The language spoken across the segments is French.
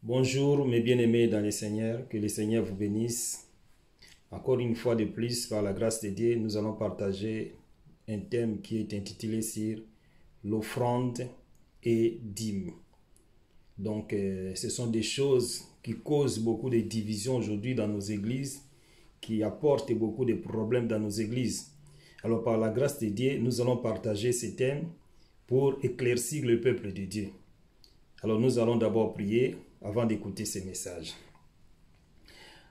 Bonjour mes bien-aimés dans le Seigneur, que le Seigneur vous bénisse. Encore une fois de plus, par la grâce de Dieu, nous allons partager un thème qui est intitulé sur l'offrande et dîme. Donc, ce sont des choses qui causent beaucoup de divisions aujourd'hui dans nos églises, qui apportent beaucoup de problèmes dans nos églises. Alors, par la grâce de Dieu, nous allons partager ces thèmes pour éclaircir le peuple de Dieu. Alors, nous allons d'abord prier avant d'écouter ces messages.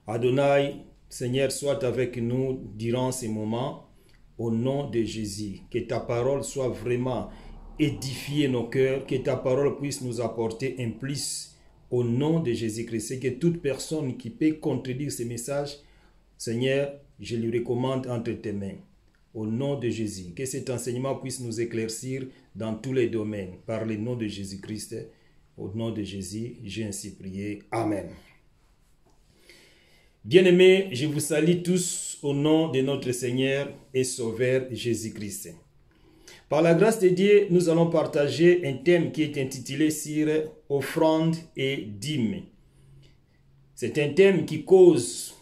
Adonai, Seigneur, sois avec nous durant ces moments, au nom de Jésus. Que ta parole soit vraiment édifiée nos cœurs, que ta parole puisse nous apporter un plus au nom de Jésus-Christ. Et que toute personne qui peut contredire ces messages, Seigneur, je lui recommande entre tes mains. Au nom de Jésus, que cet enseignement puisse nous éclaircir dans tous les domaines, par le nom de Jésus-Christ. Au nom de Jésus, j'ai ainsi prié. Amen. Bien-aimés, je vous salue tous au nom de notre Seigneur et Sauveur Jésus-Christ. Par la grâce de Dieu, nous allons partager un thème qui est intitulé sur offrande et dîme. C'est un thème qui cause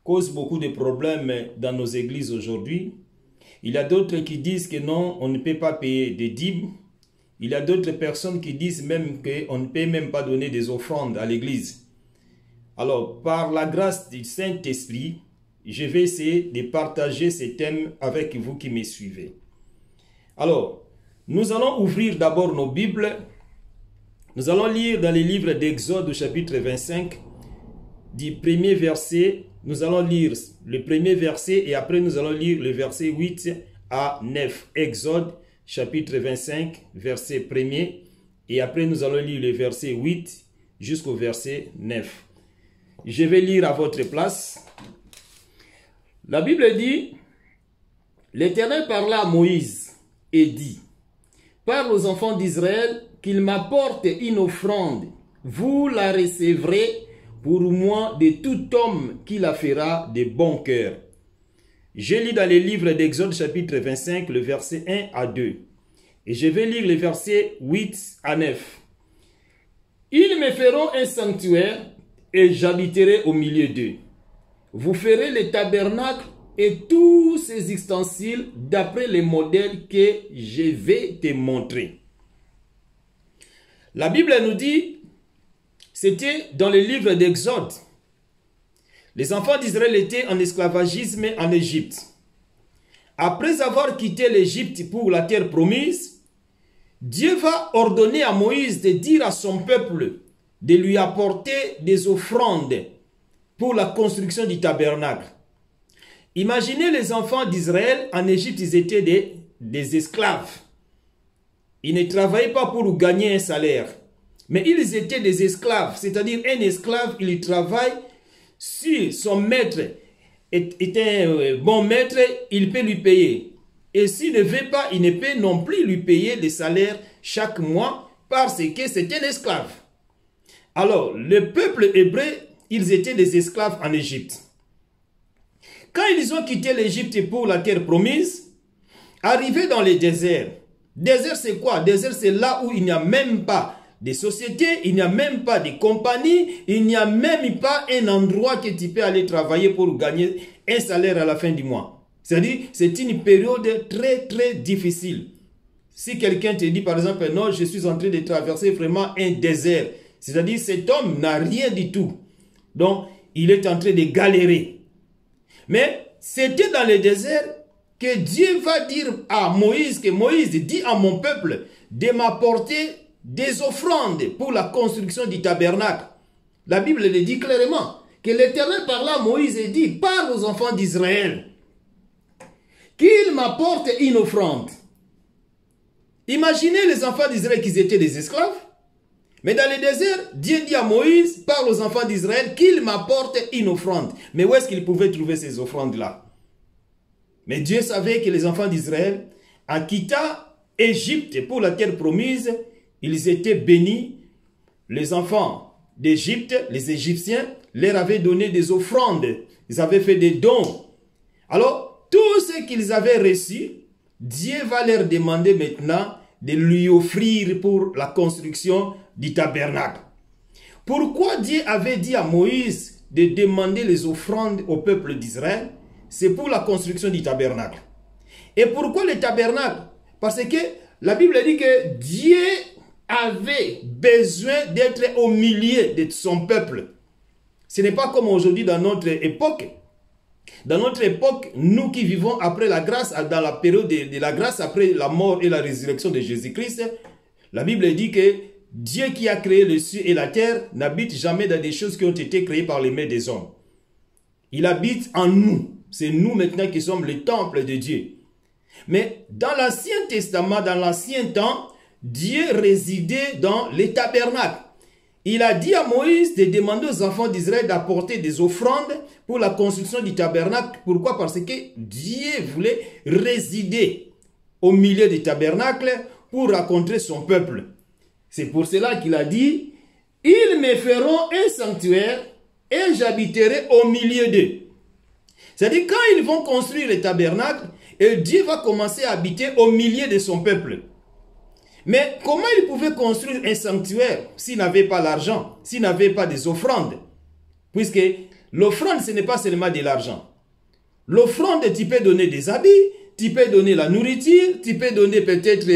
beaucoup de problèmes dans nos églises aujourd'hui. Il y a d'autres qui disent que non, on ne peut pas payer des dîmes. Il y a d'autres personnes qui disent même qu'on ne peut même pas donner des offrandes à l'église. Alors, par la grâce du Saint-Esprit, je vais essayer de partager ces thèmes avec vous qui me suivez. Alors, nous allons ouvrir d'abord nos Bibles. Nous allons lire dans les livres d'Exode au chapitre 25, du premier verset. Nous allons lire le premier verset et après nous allons lire le verset 8 à 9. Exode chapitre 25, verset 1er, et après nous allons lire le verset 8 jusqu'au verset 9. Je vais lire à votre place. La Bible dit, l'Éternel parla à Moïse et dit, parle aux enfants d'Israël qu'ils m'apportent une offrande. Vous la recevrez pour moi de tout homme qui la fera de bon cœur. Je lis dans les livres d'Exode chapitre 25, le verset 1 à 2. Et je vais lire le verset 8 à 9. Ils me feront un sanctuaire et j'habiterai au milieu d'eux. Vous ferez le tabernacle et tous ses ustensiles d'après les modèles que je vais te montrer. La Bible nous dit, c'était dans le livre d'Exode. Les enfants d'Israël étaient en esclavagisme en Égypte. Après avoir quitté l'Égypte pour la terre promise, Dieu va ordonner à Moïse de dire à son peuple de lui apporter des offrandes pour la construction du tabernacle. Imaginez les enfants d'Israël, en Égypte, ils étaient des esclaves. Ils ne travaillaient pas pour gagner un salaire, mais ils étaient des esclaves, c'est-à-dire un esclave, il travaille. Si son maître est un bon maître, il peut lui payer. Et s'il ne veut pas, il ne peut non plus lui payer des salaires chaque mois parce que c'est un esclave. Alors, le peuple hébreu, ils étaient des esclaves en Égypte. Quand ils ont quitté l'Égypte pour la terre promise, arrivés dans le désert. Désert, c'est quoi? Désert, c'est là où il n'y a même pas de sociétés, il n'y a même pas de compagnie, il n'y a même pas un endroit que tu peux aller travailler pour gagner un salaire à la fin du mois. C'est-à-dire, c'est une période très très difficile. Si quelqu'un te dit par exemple, non, je suis en train de traverser vraiment un désert, c'est-à-dire cet homme n'a rien du tout. Donc, il est en train de galérer. Mais c'était dans le désert que Dieu va dire à Moïse, que Moïse dit à mon peuple de m'apporter des offrandes pour la construction du tabernacle. La Bible le dit clairement, que l'Éternel parla à Moïse et dit, parle aux enfants d'Israël, qu'ils m'apportent une offrande. Imaginez les enfants d'Israël qui étaient des esclaves, mais dans le désert, Dieu dit à Moïse, parle aux enfants d'Israël, qu'ils m'apportent une offrande. Mais où est-ce qu'ils pouvaient trouver ces offrandes-là? Mais Dieu savait que les enfants d'Israël, en quittant Égypte pour la terre promise, ils étaient bénis. Les enfants d'Égypte, les Égyptiens, leur avaient donné des offrandes. Ils avaient fait des dons. Alors, tout ce qu'ils avaient reçu, Dieu va leur demander maintenant de lui offrir pour la construction du tabernacle. Pourquoi Dieu avait dit à Moïse de demander les offrandes au peuple d'Israël? C'est pour la construction du tabernacle. Et pourquoi le tabernacle? Parce que la Bible dit que Dieu avait besoin d'être au milieu de son peuple. Ce n'est pas comme aujourd'hui dans notre époque. Dans notre époque, nous qui vivons après la grâce, dans la période de la grâce, après la mort et la résurrection de Jésus-Christ, la Bible dit que Dieu qui a créé le ciel et la terre n'habite jamais dans des choses qui ont été créées par les mains des hommes. Il habite en nous. C'est nous maintenant qui sommes le temple de Dieu. Mais dans l'Ancien Testament, dans l'Ancien temps, Dieu résidait dans les tabernacles. Il a dit à Moïse de demander aux enfants d'Israël d'apporter des offrandes pour la construction du tabernacle. Pourquoi? Parce que Dieu voulait résider au milieu du tabernacle pour rencontrer son peuple. C'est pour cela qu'il a dit, « Ils me feront un sanctuaire et j'habiterai au milieu d'eux. » C'est-à-dire quand ils vont construire le tabernacle, et Dieu va commencer à habiter au milieu de son peuple. Mais comment il pouvait construire un sanctuaire s'il n'avait pas l'argent, s'il n'avait pas des offrandes? Puisque l'offrande, ce n'est pas seulement de l'argent. L'offrande, tu peux donner des habits, tu peux donner la nourriture, tu peux donner peut-être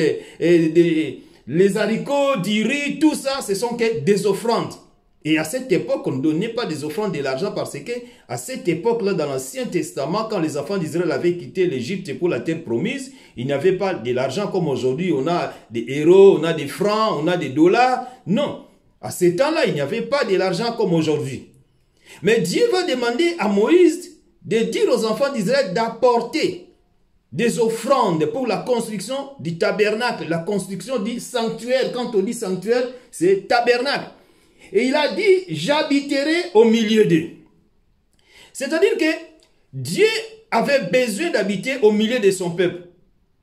les haricots, du riz, tout ça, ce sont que des offrandes. Et à cette époque, on ne donnait pas des offrandes de l'argent parce que à cette époque-là, dans l'Ancien Testament, quand les enfants d'Israël avaient quitté l'Égypte pour la terre promise, il n'y avait pas de l'argent comme aujourd'hui. On a des euros, on a des francs, on a des dollars. Non, à ce temps-là, il n'y avait pas de l'argent comme aujourd'hui. Mais Dieu va demander à Moïse de dire aux enfants d'Israël d'apporter des offrandes pour la construction du tabernacle, la construction du sanctuaire. Quand on dit sanctuaire, c'est tabernacle. Et il a dit, j'habiterai au milieu d'eux. C'est-à-dire que Dieu avait besoin d'habiter au milieu de son peuple.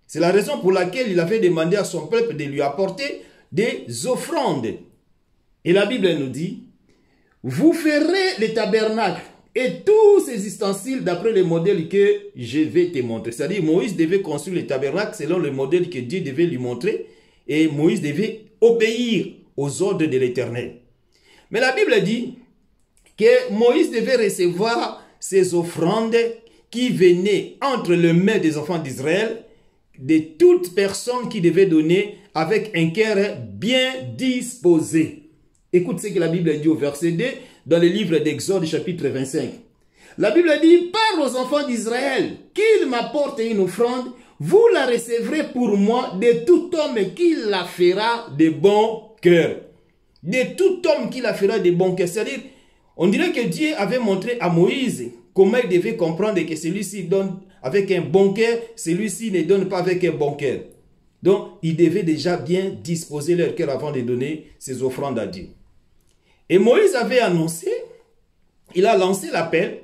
C'est la raison pour laquelle il avait demandé à son peuple de lui apporter des offrandes. Et la Bible nous dit, vous ferez le tabernacle et tous ces ustensiles d'après le modèle que je vais te montrer. C'est-à-dire Moïse devait construire le tabernacle selon le modèle que Dieu devait lui montrer. Et Moïse devait obéir aux ordres de l'Éternel. Mais la Bible dit que Moïse devait recevoir ces offrandes qui venaient entre les mains des enfants d'Israël, de toute personne qui devait donner avec un cœur bien disposé. Écoute ce que la Bible dit au verset 2 dans le livre d'Exode chapitre 25. La Bible dit, parle aux enfants d'Israël qu'ils m'apportent une offrande, vous la recevrez pour moi de tout homme qui la fera de bon cœur. De tout homme qui la fera de bon cœur. C'est-à-dire, on dirait que Dieu avait montré à Moïse comment il devait comprendre que celui-ci donne avec un bon cœur, celui-ci ne donne pas avec un bon cœur. Donc, il devait déjà bien disposer leur cœur avant de donner ses offrandes à Dieu. Et Moïse avait annoncé, il a lancé l'appel.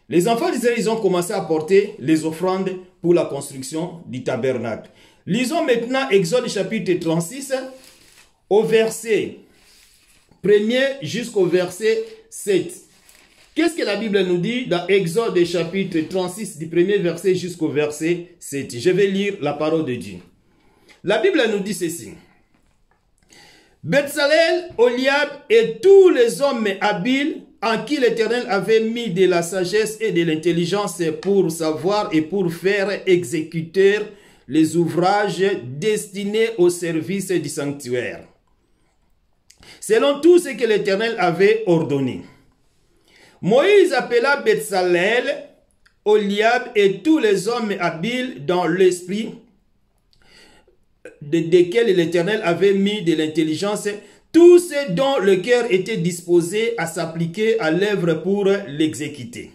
Les enfants d'Israël, ils ont commencé à porter les offrandes pour la construction du tabernacle. Lisons maintenant Exode chapitre 36 au verset 1er jusqu'au verset 7. Qu'est-ce que la Bible nous dit dans Exode chapitre 36 du premier verset jusqu'au verset 7? Je vais lire la parole de Dieu. La Bible nous dit ceci. Betsalel, Oliab et tous les hommes habiles en qui l'Éternel avait mis de la sagesse et de l'intelligence pour savoir et pour faire exécuter les ouvrages destinés au service du sanctuaire, selon tout ce que l'Éternel avait ordonné. Moïse appela Betsalel, Oliab et tous les hommes habiles dans l'esprit, desquels l'Éternel avait mis de l'intelligence, tous ceux dont le cœur était disposé à s'appliquer à l'œuvre pour l'exécuter.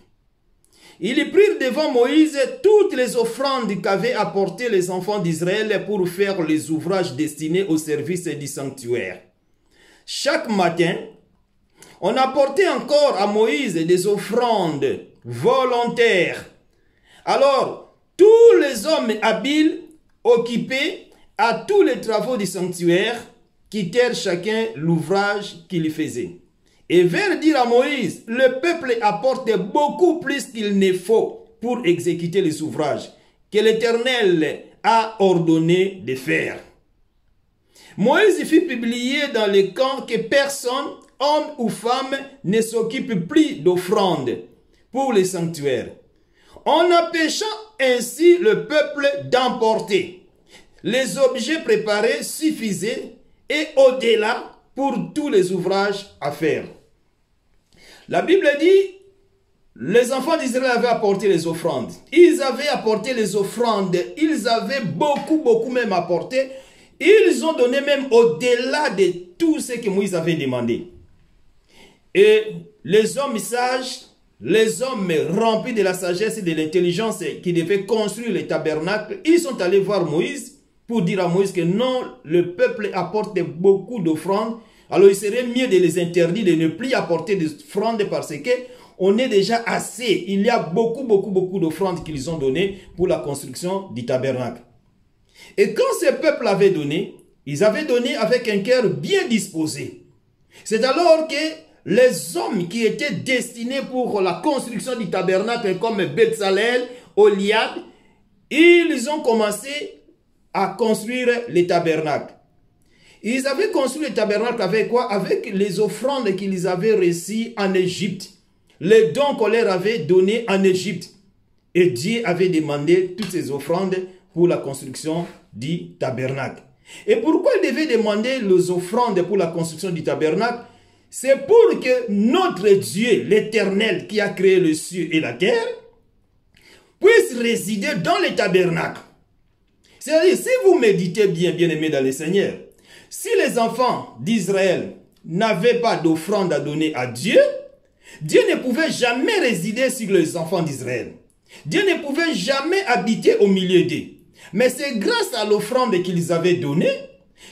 Ils prirent devant Moïse toutes les offrandes qu'avaient apportées les enfants d'Israël pour faire les ouvrages destinés au service du sanctuaire. Chaque matin, on apportait encore à Moïse des offrandes volontaires. Alors, tous les hommes habiles, occupés à tous les travaux du sanctuaire, quittèrent chacun l'ouvrage qu'il faisait. Et vinrent dire à Moïse, le peuple apporte beaucoup plus qu'il ne faut pour exécuter les ouvrages que l'Éternel a ordonné de faire. Moïse fit publier dans les camps que personne homme ou femme ne s'occupe plus d'offrandes pour les sanctuaires, en empêchant ainsi le peuple d'emporter. Les objets préparés suffisaient et au-delà pour tous les ouvrages à faire. La Bible dit, les enfants d'Israël avaient apporté les offrandes. Ils avaient apporté les offrandes. Ils avaient beaucoup même apporté. Ils ont donné même au-delà de tout ce que Moïse avait demandé. Et les hommes sages, les hommes remplis de la sagesse et de l'intelligence qui devaient construire le tabernacle, ils sont allés voir Moïse pour dire à Moïse que non, le peuple apporte beaucoup d'offrandes. Alors il serait mieux de les interdire de ne plus apporter d'offrandes parce que on est déjà assez. Il y a beaucoup d'offrandes qu'ils ont données pour la construction du tabernacle. Et quand ce peuple avait donné, ils avaient donné avec un cœur bien disposé. C'est alors que les hommes qui étaient destinés pour la construction du tabernacle comme Bezalel, Oliab, ils ont commencé à construire les tabernacles. Ils avaient construit le tabernacle avec quoi? Avec les offrandes qu'ils avaient reçues en Égypte. Les dons qu'on leur avait donnés en Égypte. Et Dieu avait demandé toutes ces offrandes pour la construction du tabernacle. Et pourquoi il devait demander les offrandes pour la construction du tabernacle? C'est pour que notre Dieu, l'Éternel, qui a créé le ciel et la terre, puisse résider dans le tabernacle. C'est-à-dire, si vous méditez bien, bien-aimés dans le Seigneur, si les enfants d'Israël n'avaient pas d'offrande à donner à Dieu, Dieu ne pouvait jamais résider sur les enfants d'Israël. Dieu ne pouvait jamais habiter au milieu d'eux. Mais c'est grâce à l'offrande qu'ils avaient donnée,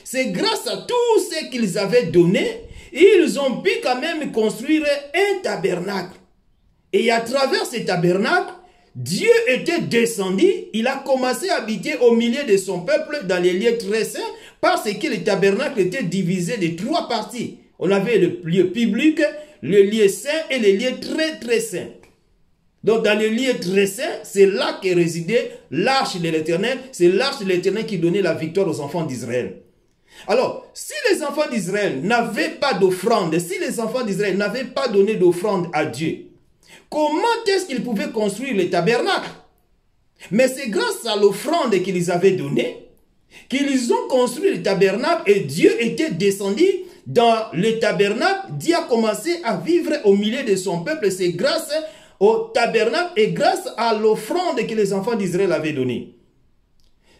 c'est grâce à tout ce qu'ils avaient donné, ils ont pu quand même construire un tabernacle. Et à travers ce tabernacle, Dieu était descendu, il a commencé à habiter au milieu de son peuple dans les lieux très saints, parce que le tabernacle était divisé de 3 parties. On avait le lieu public, le lieu saint et le lieu très saint. Donc dans le lieu très saint, c'est là que résidait l'arche de l'Éternel. C'est l'arche de l'Éternel qui donnait la victoire aux enfants d'Israël. Alors, si les enfants d'Israël n'avaient pas d'offrande, si les enfants d'Israël n'avaient pas donné d'offrande à Dieu, comment est-ce qu'ils pouvaient construire le tabernacle? Mais c'est grâce à l'offrande qu'ils avaient donnée qu'ils ont construit le tabernacle et Dieu était descendu dans le tabernacle. Dieu a commencé à vivre au milieu de son peuple. C'est grâce au tabernacle et grâce à l'offrande que les enfants d'Israël avaient donnée.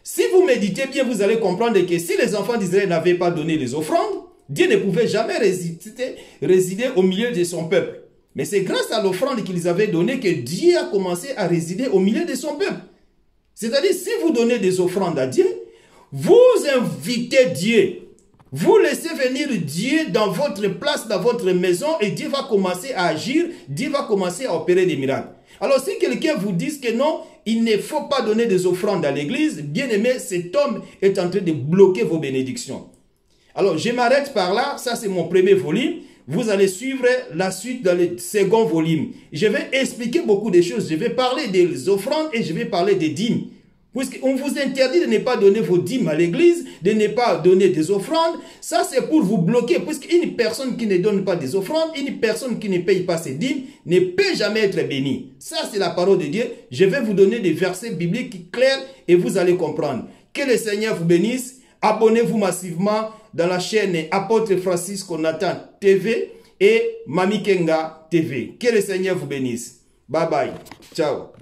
Si vous méditez bien, vous allez comprendre que si les enfants d'Israël n'avaient pas donné les offrandes, Dieu ne pouvait jamais résider au milieu de son peuple. Mais c'est grâce à l'offrande qu'ils avaient donnée que Dieu a commencé à résider au milieu de son peuple. C'est-à-dire, si vous donnez des offrandes à Dieu, vous invitez Dieu. Vous laissez venir Dieu dans votre place, dans votre maison, et Dieu va commencer à agir, Dieu va commencer à opérer des miracles. Alors si quelqu'un vous dit que non, il ne faut pas donner des offrandes à l'église, bien aimé, cet homme est en train de bloquer vos bénédictions. Alors je m'arrête par là, ça c'est mon premier volume. Vous allez suivre la suite dans le second volume. Je vais expliquer beaucoup de choses, je vais parler des offrandes et je vais parler des dîmes. Puisqu'on vous interdit de ne pas donner vos dîmes à l'église, de ne pas donner des offrandes, ça c'est pour vous bloquer. Puisqu'une personne qui ne donne pas des offrandes, une personne qui ne paye pas ses dîmes, ne peut jamais être bénie. Ça c'est la parole de Dieu. Je vais vous donner des versets bibliques clairs et vous allez comprendre. Que le Seigneur vous bénisse. Abonnez-vous massivement dans la chaîne Apôtre Francisco Nathan TV et Mami Kenga TV. Que le Seigneur vous bénisse. Bye bye. Ciao.